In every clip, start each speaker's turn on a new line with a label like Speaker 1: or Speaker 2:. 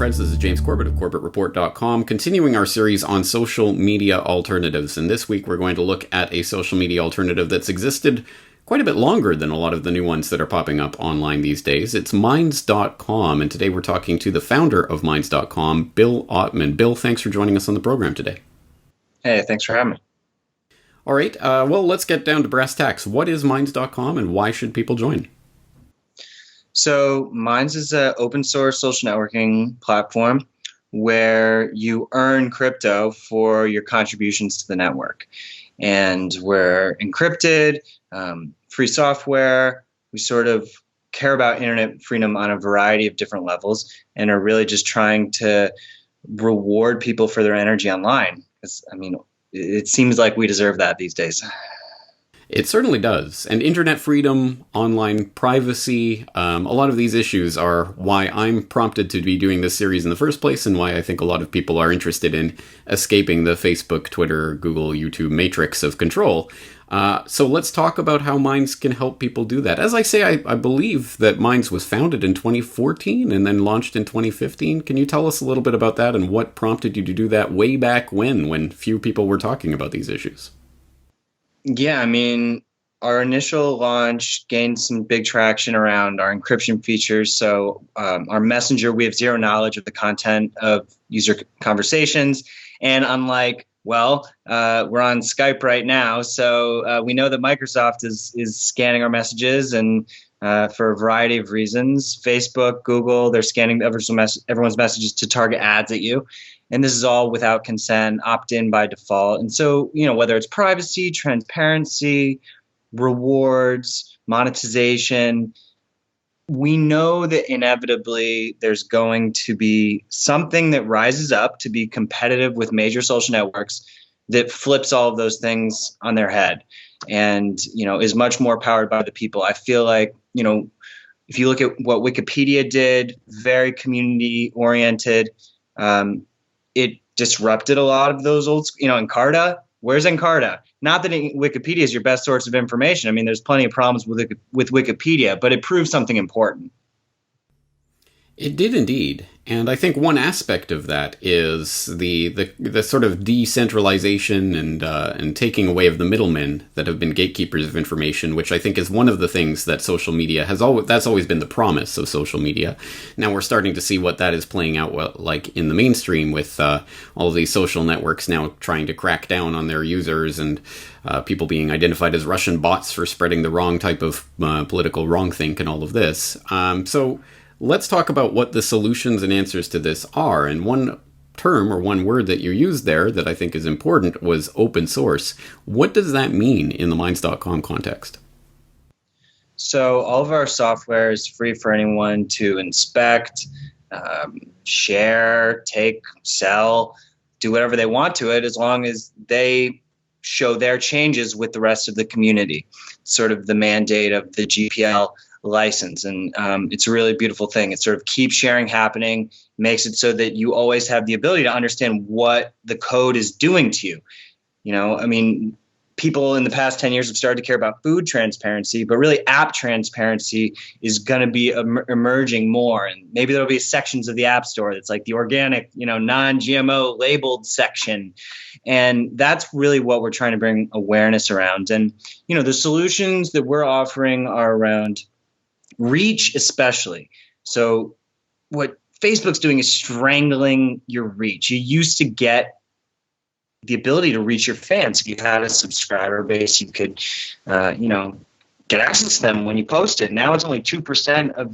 Speaker 1: friends. This is James Corbett of CorbettReport.com, continuing our series on social media alternatives. And this week we're going to look at a social media alternative that's existed quite a bit longer than a lot of the new ones that are popping up online these days. It's Minds.com, and today we're talking to the founder of Minds.com, Bill Ottman. Bill, thanks for joining us on the program today.
Speaker 2: Hey, thanks for having me.
Speaker 1: All right, well, let's get down to brass tacks. What is Minds.com and why should people join?
Speaker 2: So Minds is an open source social networking platform where you earn crypto for your contributions to the network. And we're encrypted, free software. We sort of care about internet freedom on a variety of different levels and are really just trying to reward people for their energy online. Because, it seems like we deserve that these days.
Speaker 1: It certainly does. And internet freedom, online privacy, a lot of these issues are why I'm prompted to be doing this series in the first place and why I think a lot of people are interested in escaping the Facebook, Twitter, Google, YouTube matrix of control. So let's talk about how Minds can help people do that. As I say, I believe that Minds was founded in 2014 and then launched in 2015. Can you tell us a little bit about that and what prompted you to do that way back when few people were talking about these issues?
Speaker 2: Yeah, our initial launch gained some big traction around our encryption features. So our messenger, we have zero knowledge of the content of user conversations. And unlike, we're on Skype right now. So we know that Microsoft is scanning our messages and for a variety of reasons. Facebook, Google, they're scanning everyone's messages to target ads at you. And this is all without consent, opt-in by default. And so, whether it's privacy, transparency, rewards, monetization, we know that inevitably there's going to be something that rises up to be competitive with major social networks that flips all of those things on their head and, is much more powered by the people. I feel like, if you look at what Wikipedia did, very community-oriented, it disrupted a lot of those old, Encarta. Where's Encarta? Not that Wikipedia is your best source of information. There's plenty of problems with Wikipedia, but it proves something important.
Speaker 1: It did indeed. And I think one aspect of that is the sort of decentralization and taking away of the middlemen that have been gatekeepers of information, which I think is one of the things that social media that's always been the promise of social media. Now we're starting to see what that is playing out like in the mainstream with all of these social networks now trying to crack down on their users and people being identified as Russian bots for spreading the wrong type of political wrongthink and all of this. So let's talk about what the solutions and answers to this are. And one term or one word that you used there that I think is important was open source. What does that mean in the Minds.com context?
Speaker 2: So all of our software is free for anyone to inspect, share, take, sell, do whatever they want to it as long as they show their changes with the rest of the community. Sort of the mandate of the GPL license. And it's a really beautiful thing. It sort of keeps sharing happening, makes it so that you always have the ability to understand what the code is doing to you. People in the past 10 years have started to care about food transparency, but really app transparency is going to be emerging more. And maybe there'll be sections of the App Store that's like the organic, non-GMO labeled section. And that's really what we're trying to bring awareness around. And, the solutions that we're offering are around reach, especially. So what Facebook's doing is strangling your reach. You used to get the ability to reach your fans. If you had a subscriber base, you could, get access to them when you posted. Now it's only 2% of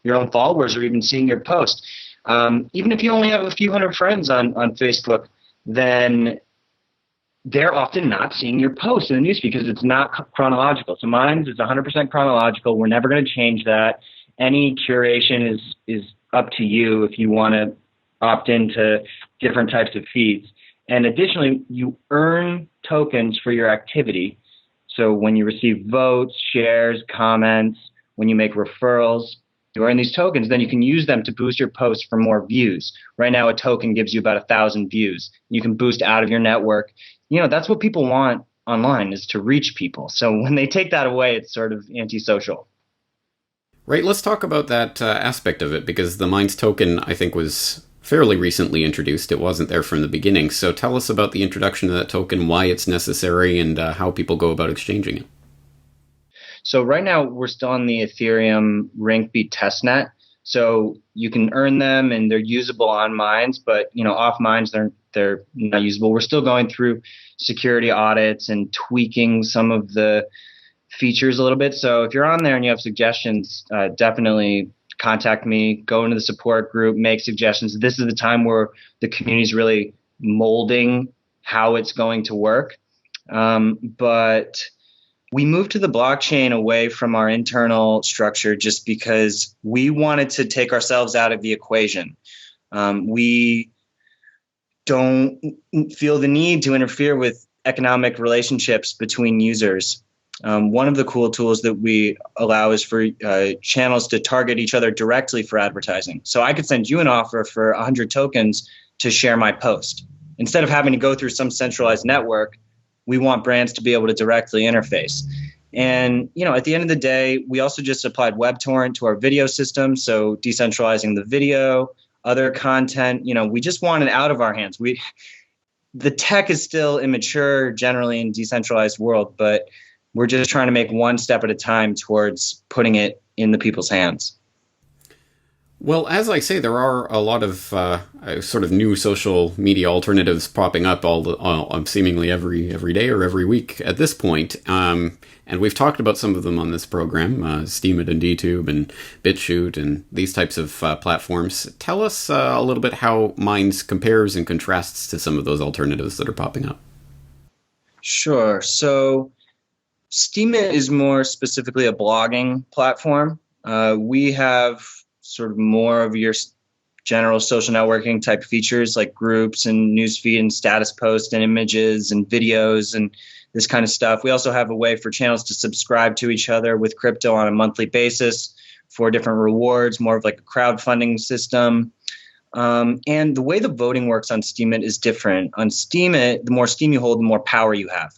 Speaker 2: your own followers are even seeing your post. Even if you only have a few hundred friends on Facebook, then they're often not seeing your post in the news because it's not chronological. So mine is 100% chronological. We're never going to change that. Any curation is up to you if you want to opt into different types of feeds. And additionally, you earn tokens for your activity. So when you receive votes, shares, comments, when you make referrals, you earn these tokens. Then you can use them to boost your post for more views. Right now, a token gives you about 1,000 views. You can boost out of your network. That's what people want online, is to reach people. So when they take that away, it's sort of antisocial.
Speaker 1: Right, let's talk about that aspect of it, because the Minds token, I think, was fairly recently introduced. It wasn't there from the beginning. So tell us about the introduction of that token, why it's necessary, and how people go about exchanging it.
Speaker 2: So right now we're still on the Ethereum Rinkbeat testnet. So you can earn them and they're usable on mines, but off mines they're not usable. We're still going through security audits and tweaking some of the features a little bit. So if you're on there and you have suggestions, definitely contact me, go into the support group, make suggestions. This is the time where the community is really molding how it's going to work. But we moved to the blockchain away from our internal structure just because we wanted to take ourselves out of the equation. We don't feel the need to interfere with economic relationships between users. One of the cool tools that we allow is for channels to target each other directly for advertising. So I could send you an offer for 100 tokens to share my post. Instead of having to go through some centralized network, we want brands to be able to directly interface. And, at the end of the day, we also just applied WebTorrent to our video system. So decentralizing the video, other content, we just want it out of our hands. The tech is still immature generally in decentralized world, but we're just trying to make one step at a time towards putting it in the people's hands.
Speaker 1: Well, as I say, there are a lot of sort of new social media alternatives popping up seemingly every day or every week at this point. And we've talked about some of them on this program, Steemit and DTube and BitChute and these types of platforms. Tell us a little bit how Minds compares and contrasts to some of those alternatives that are popping up.
Speaker 2: Sure. So Steemit is more specifically a blogging platform. We have sort of more of your general social networking type features like groups and newsfeed and status posts and images and videos and this kind of stuff. We also have a way for channels to subscribe to each other with crypto on a monthly basis for different rewards, more of like a crowdfunding system. And the way the voting works on Steemit is different. On Steemit, the more Steem you hold, the more power you have.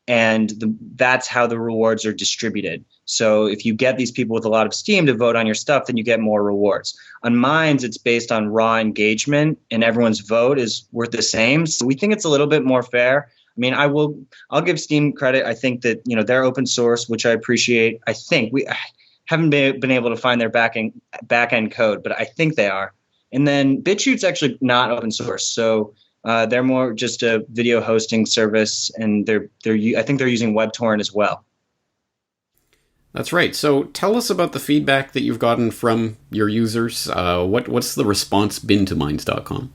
Speaker 2: And that's how the rewards are distributed. So if you get these people with a lot of Steem to vote on your stuff, then you get more rewards. On Minds, it's based on raw engagement, and everyone's vote is worth the same. So we think it's a little bit more fair. I mean, I'll give Steem credit. I think that they're open source, which I appreciate. I think I haven't been able to find their back end code, but I think they are. And then BitChute's actually not open source, so they're more just a video hosting service, and I think they're using WebTorrent as well.
Speaker 1: That's right. So tell us about the feedback that you've gotten from your users. What's the response been to Minds.com?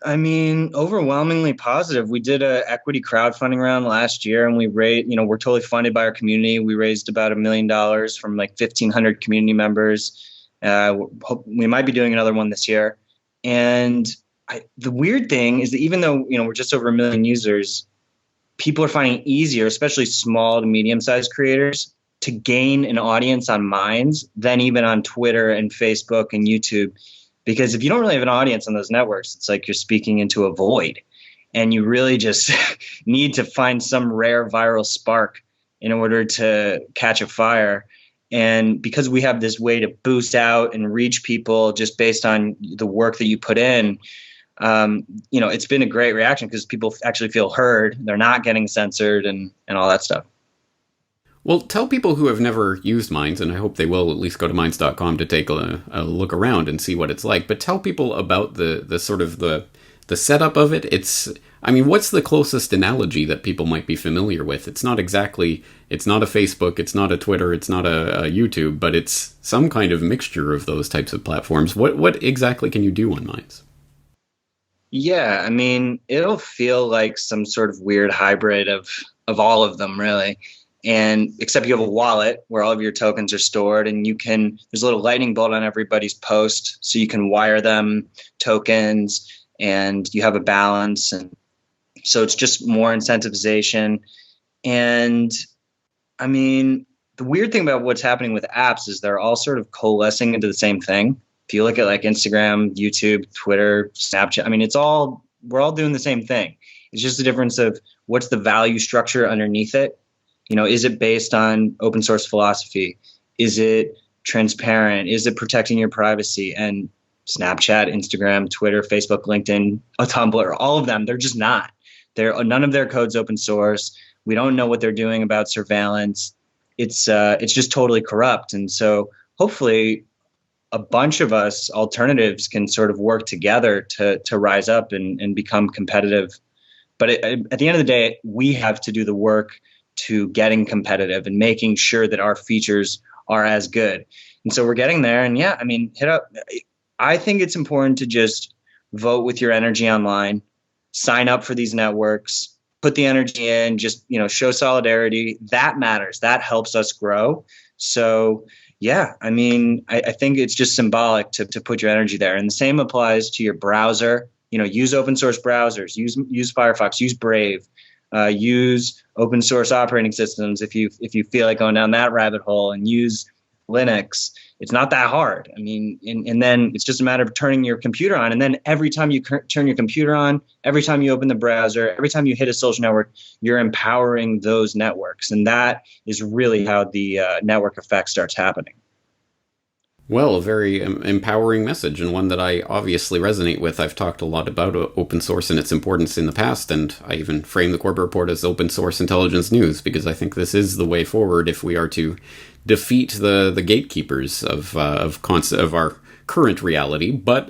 Speaker 2: I mean, overwhelmingly positive. We did a equity crowdfunding round last year, and we raised, we're totally funded by our community. We raised about $1 million from like 1,500 community members. We might be doing another one this year. And the weird thing is that even though, we're just over 1 million users, people are finding it easier, especially small to medium-sized creators, to gain an audience on Minds than even on Twitter and Facebook and YouTube. Because if you don't really have an audience on those networks, it's like you're speaking into a void. And you really just need to find some rare viral spark in order to catch a fire. And because we have this way to boost out and reach people just based on the work that you put in, it's been a great reaction because people actually feel heard. They're not getting censored and all that stuff.
Speaker 1: Well, tell people who have never used Minds, and I hope they will at least go to Minds.com to take a look around and see what it's like. But tell people about the sort of the setup of it. What's the closest analogy that people might be familiar with? It's not a Facebook, it's not a Twitter, it's not a YouTube, but it's some kind of mixture of those types of platforms. What exactly can you do on Minds?
Speaker 2: Yeah, I mean, it'll feel like some sort of weird hybrid of all of them, really. And except you have a wallet where all of your tokens are stored, and there's a little lightning bolt on everybody's post, so you can wire them tokens, and you have a balance. And so it's just more incentivization. And I mean, the weird thing about what's happening with apps is they're all sort of coalescing into the same thing. If you look at like Instagram, YouTube, Twitter, Snapchat, I mean, we're all doing the same thing. It's just a difference of what's the value structure underneath it. Is it based on open source philosophy? Is it transparent? Is it protecting your privacy? And Snapchat, Instagram, Twitter, Facebook, LinkedIn, Tumblr, all of them, they're just not. None of their code's open source. We don't know what they're doing about surveillance. It's just totally corrupt. And so hopefully a bunch of us alternatives can sort of work together to rise up and become competitive. But at the end of the day, we have to do the work to getting competitive and making sure that our features are as good. And so we're getting there. And yeah, I mean, hit up. I think it's important to just vote with your energy online, sign up for these networks, put the energy in, just, show solidarity. That matters. That helps us grow. So yeah, I mean, I think it's just symbolic to put your energy there. And the same applies to your browser. Use open source browsers, use Firefox, use Brave, use open source operating systems if you feel like going down that rabbit hole, and use Linux. It's not that hard. I mean, and then it's just a matter of turning your computer on. And then every time you turn your computer on, every time you open the browser, every time you hit a social network, you're empowering those networks. And that is really how the network effect starts happening.
Speaker 1: Well, a very empowering message, and one that I obviously resonate with. I've talked a lot about open source and its importance in the past, and I even frame the Corbett Report as open source intelligence news, because I think this is the way forward if we are to defeat the gatekeepers of our current reality. But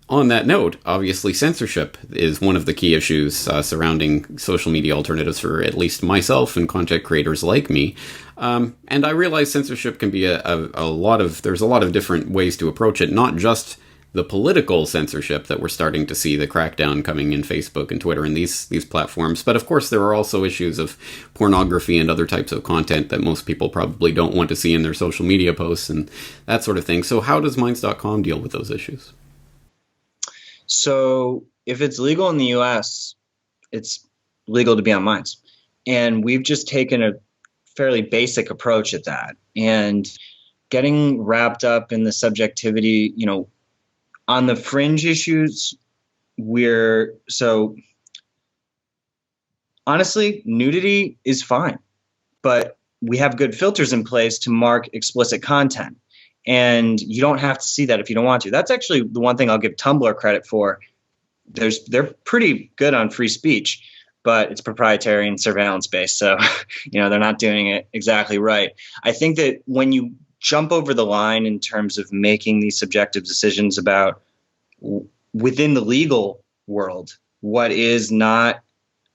Speaker 1: on that note, obviously censorship is one of the key issues surrounding social media alternatives for at least myself and content creators like me. And I realize censorship can be there's a lot of different ways to approach it, not just the political censorship that we're starting to see, the crackdown coming in Facebook and Twitter and these platforms. But of course, there are also issues of pornography and other types of content that most people probably don't want to see in their social media posts and that sort of thing. So how does Minds.com deal with those issues?
Speaker 2: So if it's legal in the US, it's legal to be on Minds. And we've just taken a fairly basic approach at that. And getting wrapped up in the subjectivity, on the fringe issues, honestly, nudity is fine, but we have good filters in place to mark explicit content. And you don't have to see that if you don't want to. That's actually the one thing I'll give Tumblr credit for. They're pretty good on free speech, but it's proprietary and surveillance based. So, they're not doing it exactly right. I think that when you jump over the line in terms of making these subjective decisions about within the legal world, what is not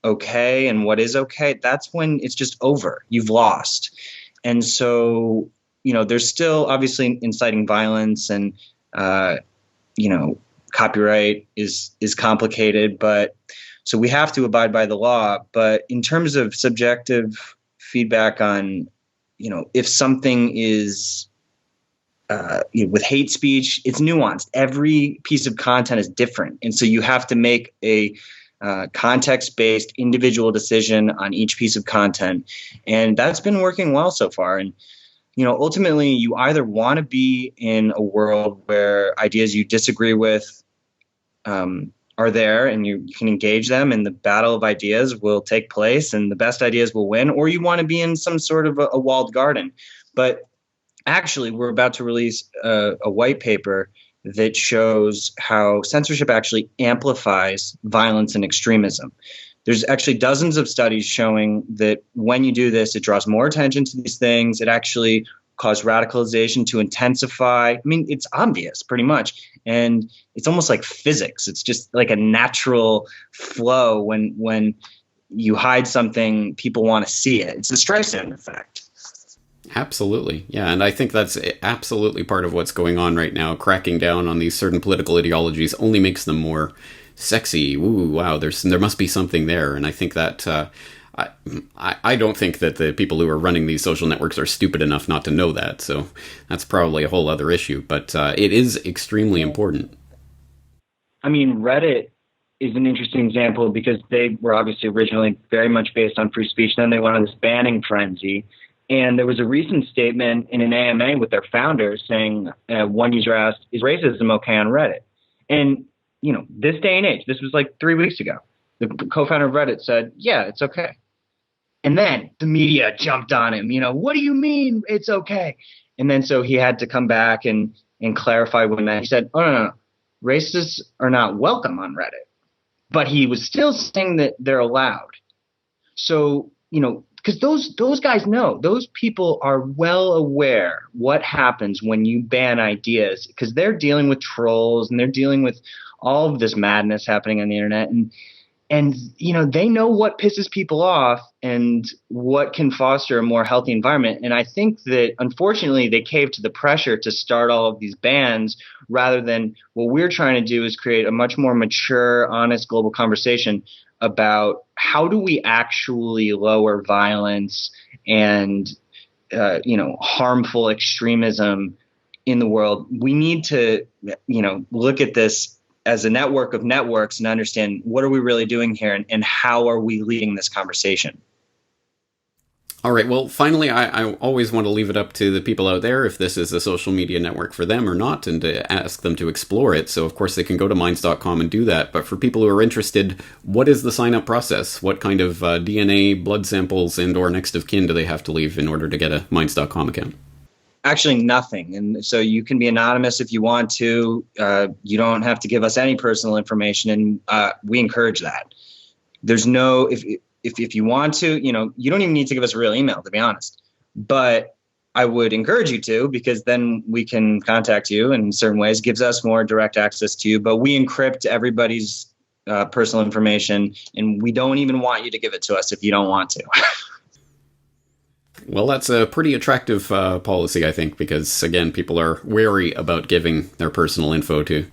Speaker 2: okay and what is okay, that's when it's just over. You've lost. And so, there's still obviously inciting violence and, copyright is complicated, but so we have to abide by the law. But in terms of subjective feedback on, if something is with hate speech, it's nuanced. Every piece of content is different. And so you have to make a context-based individual decision on each piece of content. And that's been working well so far. And ultimately, you either want to be in a world where ideas you disagree with are there and you can engage them and the battle of ideas will take place and the best ideas will win, or you want to be in some sort of a walled garden. But actually, we're about to release a white paper that shows how censorship actually amplifies violence and extremism. There's actually dozens of studies showing that when you do this, it draws more attention to these things. It actually causes radicalization to intensify. I mean, it's obvious pretty much. And it's almost like physics. It's just like a natural flow. When you hide something, people want to see it. It's the Streisand effect.
Speaker 1: Absolutely. Yeah, and I think that's absolutely part of what's going on right now. Cracking down on these certain political ideologies only makes them more sexy. Ooh, wow, there must be something there. And I think that I don't think that the people who are running these social networks are stupid enough not to know that. So that's probably a whole other issue. But it is extremely important.
Speaker 2: I mean, Reddit is an interesting example because they were obviously originally very much based on free speech. Then they went on this banning frenzy. And there was a recent statement in an AMA with their founders saying, one user asked, is racism okay on Reddit? And, this day and age, this was like 3 weeks ago, the co-founder of Reddit said, yeah, it's okay. And then the media jumped on him. What do you mean it's okay? And then so he had to come back and clarify when that he said, oh, no, racists are not welcome on Reddit. But he was still saying that they're allowed. So, because those guys know, those people are well aware what happens when you ban ideas, because they're dealing with trolls and they're dealing with all of this madness happening on the internet. And they know what pisses people off and what can foster a more healthy environment. And I think that, unfortunately, they cave to the pressure to start all of these bans, rather than what we're trying to do is create a much more mature, honest global conversation about how do we actually lower violence and harmful extremism in the world. We need to look at this as a network of networks and understand what are we really doing here, and how are we leading this conversation.
Speaker 1: All right. Well, finally, I always want to leave it up to the people out there if this is a social media network for them or not, and to ask them to explore it. So, of course, they can go to minds.com and do that. But for people who are interested, what is the sign-up process? What kind of DNA, blood samples, and or next of kin do they have to leave in order to get a minds.com account? Actually,
Speaker 2: nothing. And so you can be anonymous if you want to. You don't have to give us any personal information, and we encourage that. There's no, if you want to, you don't even need to give us a real email, to be honest. But I would encourage you to, because then we can contact you in certain ways. It gives us more direct access to you. But we encrypt everybody's personal information, and we don't even want you to give it to us if you don't want to.
Speaker 1: Well, that's a pretty attractive policy, I think, because, again, people are wary about giving their personal info to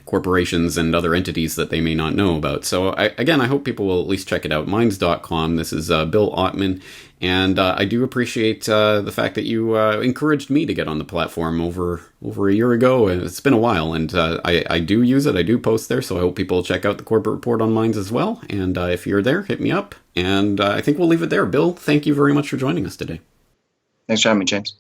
Speaker 1: corporations and other entities that they may not know about. So, I hope people will at least check it out. Minds.com. This is Bill Ottman, and I do appreciate the fact that you encouraged me to get on the platform over a year ago. It's been a while, and I do use it. I do post there, so I hope people check out the corporate report on Minds as well. And if you're there, hit me up. And I think we'll leave it there. Bill, thank you very much for joining us today.
Speaker 2: Thanks for having me, James.